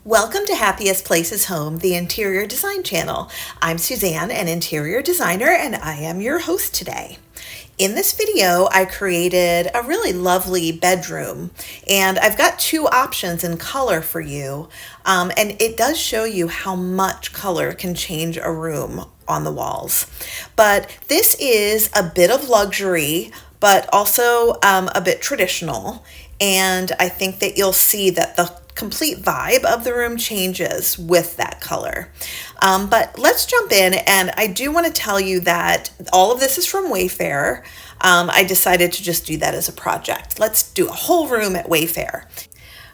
Welcome to Happiest Places Home, the interior design channel. I'm Suzanne, an interior designer, and I am your host today. In this video, I created a really lovely bedroom, and I've got two options in color for you, and it does show you how much color can change a room on the walls. But this is a bit of luxury, but also a bit traditional, and I think that you'll see that the complete vibe of the room changes with that color. But let's jump in, and I do want to tell you that all of this is from Wayfair. I decided to just do that as a project. Let's do a whole room at Wayfair.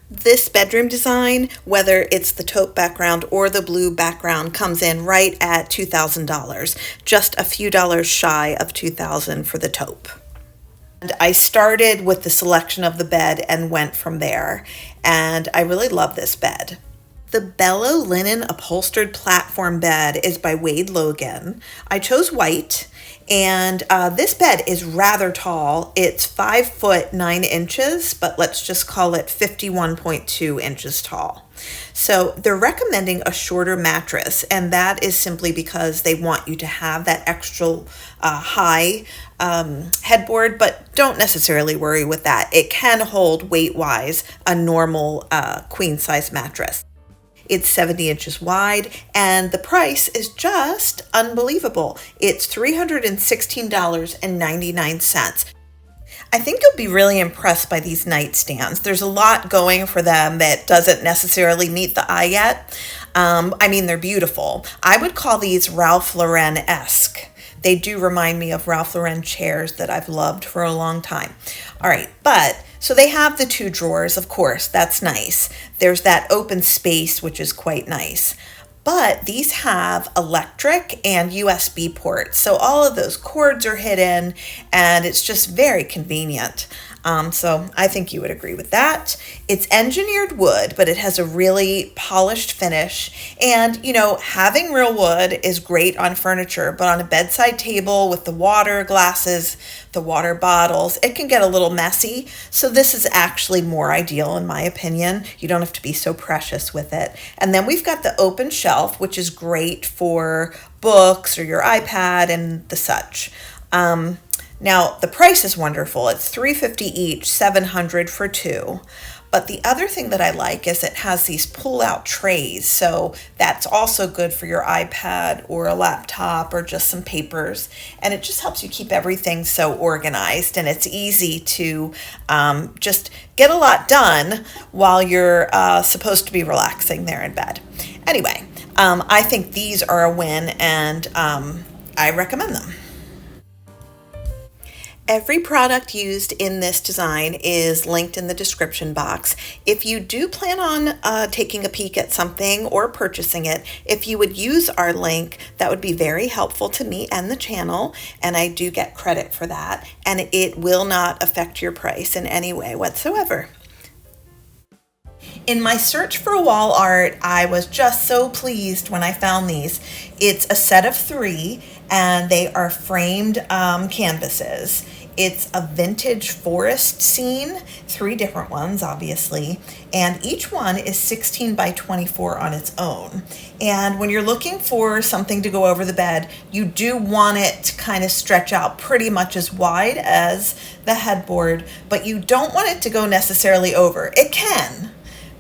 This bedroom design, whether it's the taupe background or the blue background, comes in right at $2,000, just a few dollars shy of $2,000 for the taupe. And I started with the selection of the bed and went from there, and I really love this bed. The Bellow Linen Upholstered Platform Bed is by Wade Logan. I chose white, and this bed is rather tall. It's 5 foot 9 inches, but let's just call it 51.2 inches tall. So they're recommending a shorter mattress, and that is simply because they want you to have that extra high headboard, but don't necessarily worry with that. It can hold weight-wise a normal queen size mattress. It's 70 inches wide, and the price is just unbelievable. It's $316.99. I think you'll be really impressed by these nightstands. There's a lot going for them that doesn't necessarily meet the eye yet. They're beautiful. I would call these Ralph Lauren-esque. They do remind me of Ralph Lauren chairs that I've loved for a long time. All right, so they have the 2 drawers, of course, that's nice. There's that open space, which is quite nice. But these have electric and USB ports, so all of those cords are hidden, and it's just very convenient. So I think you would agree with that. It's engineered wood, but it has a really polished finish. And, having real wood is great on furniture, but on a bedside table with the water glasses, the water bottles, it can get a little messy. So this is actually more ideal in my opinion. You don't have to be so precious with it. And then we've got the open shelf, which is great for books or your iPad and the such. Now, the price is wonderful. It's $350 each, $700 for 2. But the other thing that I like is it has these pull-out trays. So that's also good for your iPad or a laptop or just some papers. And it just helps you keep everything so organized. And it's easy to just get a lot done while you're supposed to be relaxing there in bed. Anyway, I think these are a win, and I recommend them. Every product used in this design is linked in the description box. If you do plan on taking a peek at something or purchasing it, if you would use our link, that would be very helpful to me and the channel, and I do get credit for that, and it will not affect your price in any way whatsoever. In my search for wall art, I was just so pleased when I found these. It's a set of 3, and they are framed canvases. It's a vintage forest scene, 3 different ones, obviously, and each one is 16 by 24 on its own. And when you're looking for something to go over the bed, you do want it to kind of stretch out pretty much as wide as the headboard, but you don't want it to go necessarily over. It can,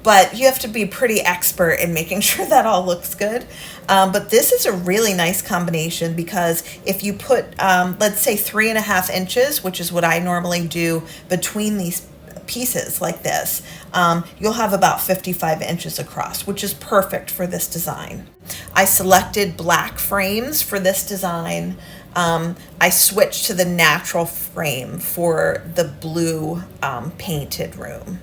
but you have to be pretty expert in making sure that all looks good. But this is a really nice combination, because if you put, let's say 3.5 inches, which is what I normally do between these pieces like this, you'll have about 55 inches across, which is perfect for this design. I selected black frames for this design. I switched to the natural frame for the blue painted room.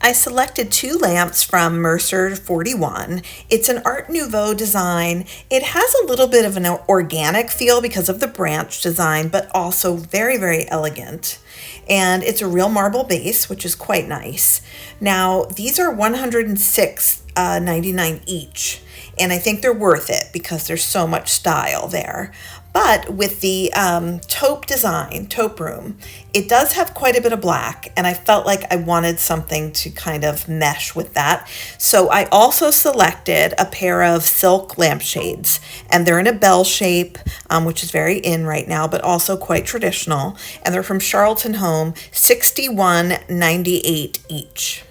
I selected 2 lamps from Mercer 41. It's an Art Nouveau design. It has a little bit of an organic feel because of the branch design, but also very, very elegant. And it's a real marble base, which is quite nice. Now, these are $106.99 each, and I think they're worth it because there's so much style there. But with the taupe room, it does have quite a bit of black, and I felt like I wanted something to kind of mesh with that. So I also selected a pair of silk lampshades, and they're in a bell shape, which is very in right now, but also quite traditional. And they're from Charlton Home, $61.98 each.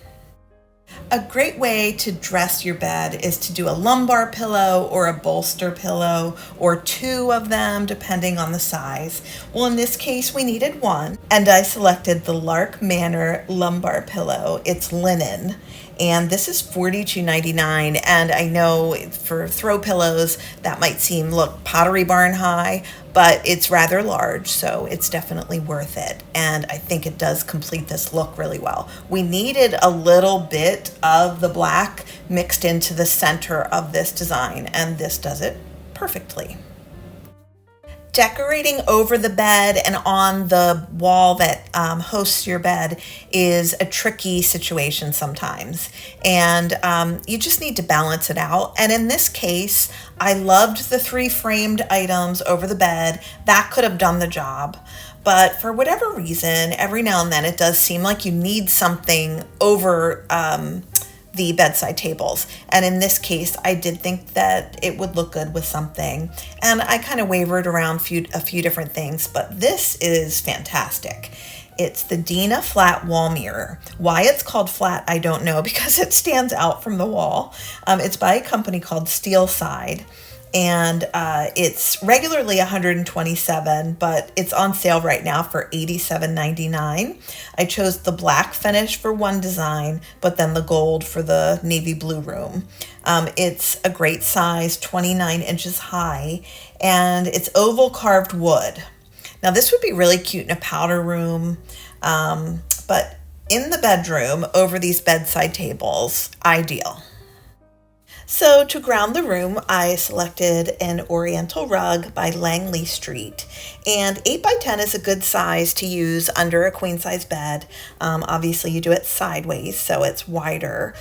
A great way to dress your bed is to do a lumbar pillow or a bolster pillow, or two of them depending on the size. Well, in this case we needed one, and I selected the Lark Manor lumbar pillow. It's linen, and this is $42.99. And I know for throw pillows that might seem, look, Pottery Barn high, but it's rather large, so it's definitely worth it. And I think it does complete this look really well. We needed a little bit of the black mixed into the center of this design, and this does it perfectly. Decorating over the bed and on the wall that hosts your bed is a tricky situation sometimes, and you just need to balance it out. And in this case, I loved the 3 framed items over the bed. That could have done the job. But for whatever reason, every now and then it does seem like you need something over the bedside tables. And in this case, I did think that it would look good with something. And I kind of wavered around a few different things, but this is fantastic. It's the Dina flat wall mirror. Why it's called flat, I don't know, because it stands out from the wall. It's by a company called Steelside. And it's regularly $127, but it's on sale right now for $87.99. I chose the black finish for one design, but then the gold for the navy blue room. It's a great size, 29 inches high, and it's oval carved wood. Now this would be really cute in a powder room, but in the bedroom over these bedside tables, ideal. So to ground the room, I selected an Oriental rug by Langley Street, and 8 by 10 is a good size to use under a queen size bed. Obviously you do it sideways, so it's wider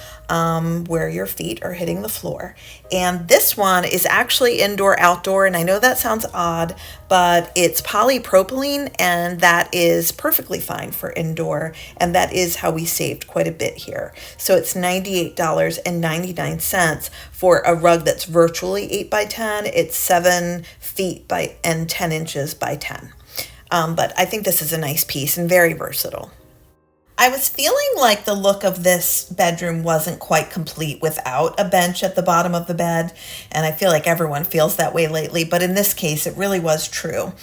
where your feet are hitting the floor. And this one is actually indoor outdoor, and I know that sounds odd, but it's polypropylene, and that is perfectly fine for indoor, and that is how we saved quite a bit here. So it's $98.99 for a rug that's virtually 8 by 10. It's 7 feet and 10 inches by 10. But I think this is a nice piece and very versatile. I was feeling like the look of this bedroom wasn't quite complete without a bench at the bottom of the bed, and I feel like everyone feels that way lately, but in this case it really was true.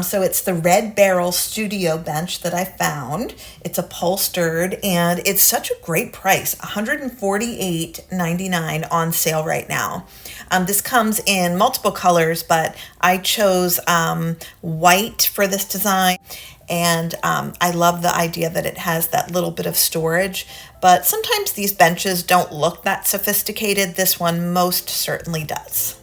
So it's the Red Barrel Studio bench that I found. It's upholstered, and it's such a great price, $148.99 on sale right now. This comes in multiple colors, but I chose white for this design. And I love the idea that it has that little bit of storage, but sometimes these benches don't look that sophisticated. This one most certainly does.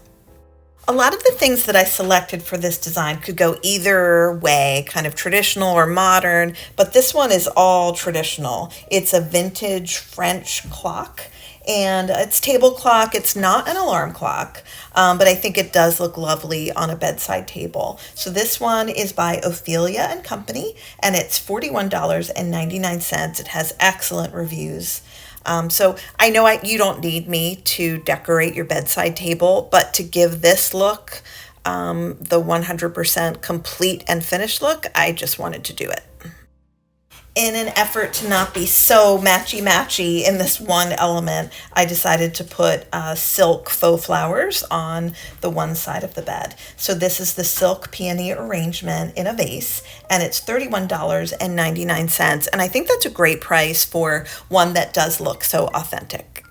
A lot of the things that I selected for this design could go either way, kind of traditional or modern, but this one is all traditional. It's a vintage French clock, and it's table clock. It's not an alarm clock, but I think it does look lovely on a bedside table. So this one is by Ophelia and Company, and it's $41.99. It has excellent reviews. So I know you don't need me to decorate your bedside table, but to give this look, the 100% complete and finished look, I just wanted to do it. In an effort to not be so matchy-matchy in this one element, I decided to put silk faux flowers on the one side of the bed. So this is the silk peony arrangement in a vase, and it's $31.99. And I think that's a great price for one that does look so authentic.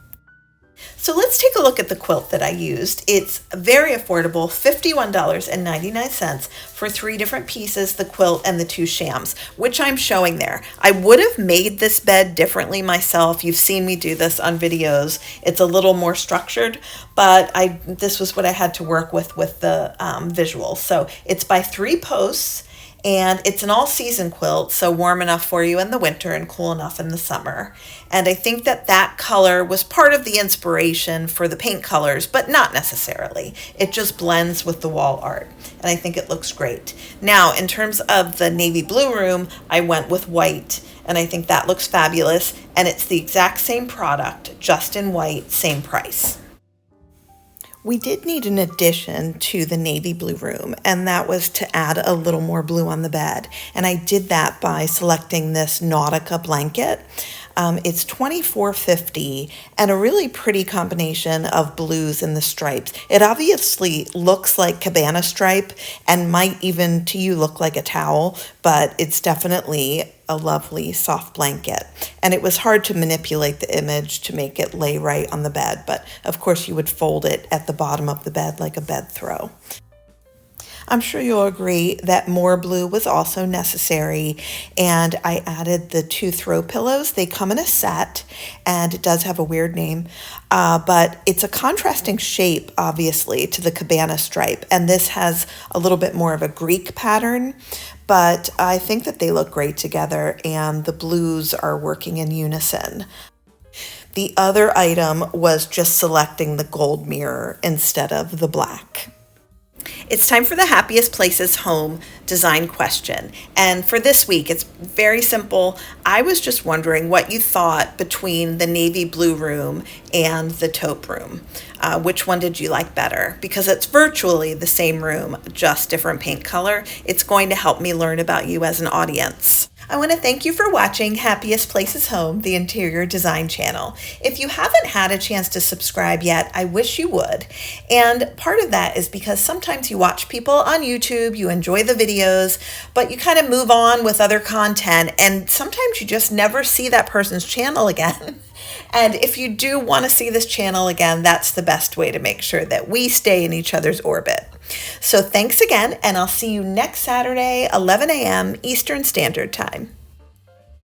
So let's take a look at the quilt that I used. It's very affordable, $51.99 for 3 different pieces, the quilt and the 2 shams, which I'm showing there. I would have made this bed differently myself. You've seen me do this on videos. It's a little more structured, but this was what I had to work with the visuals. So it's by 3 posts, And it's an all-season quilt, so warm enough for you in the winter and cool enough in the summer. And I think that that color was part of the inspiration for the paint colors, but not necessarily. It just blends with the wall art, and I think it looks great. Now, in terms of the navy blue room, I went with white, and I think that looks fabulous, and it's the exact same product, just in white, same price. We did need an addition to the navy blue room, and that was to add a little more blue on the bed. And I did that by selecting this Nautica blanket. It's $24.50 and a really pretty combination of blues and the stripes. It obviously looks like cabana stripe and might even to you look like a towel, but it's definitely a lovely soft blanket. And it was hard to manipulate the image to make it lay right on the bed, but of course you would fold it at the bottom of the bed like a bed throw. I'm sure you'll agree that more blue was also necessary, and I added the 2 throw pillows. They come in a set, and it does have a weird name, but it's a contrasting shape, obviously, to the cabana stripe, and this has a little bit more of a Greek pattern, but I think that they look great together, and the blues are working in unison. The other item was just selecting the gold mirror instead of the black. It's time for the happiest places home design question. And for this week, it's very simple. I was just wondering what you thought between the navy blue room and the taupe room. Which one did you like better? Because it's virtually the same room, just different paint color. It's going to help me learn about you as an audience. I want to thank you for watching Happiest Places Home, the interior design channel. If you haven't had a chance to subscribe yet, I wish you would. And part of that is because sometimes you watch people on YouTube, you enjoy the videos, but you kind of move on with other content, and sometimes you just never see that person's channel again. And if you do want to see this channel again, that's the best way to make sure that we stay in each other's orbit. So thanks again, and I'll see you next Saturday, 11 a.m. Eastern Standard Time.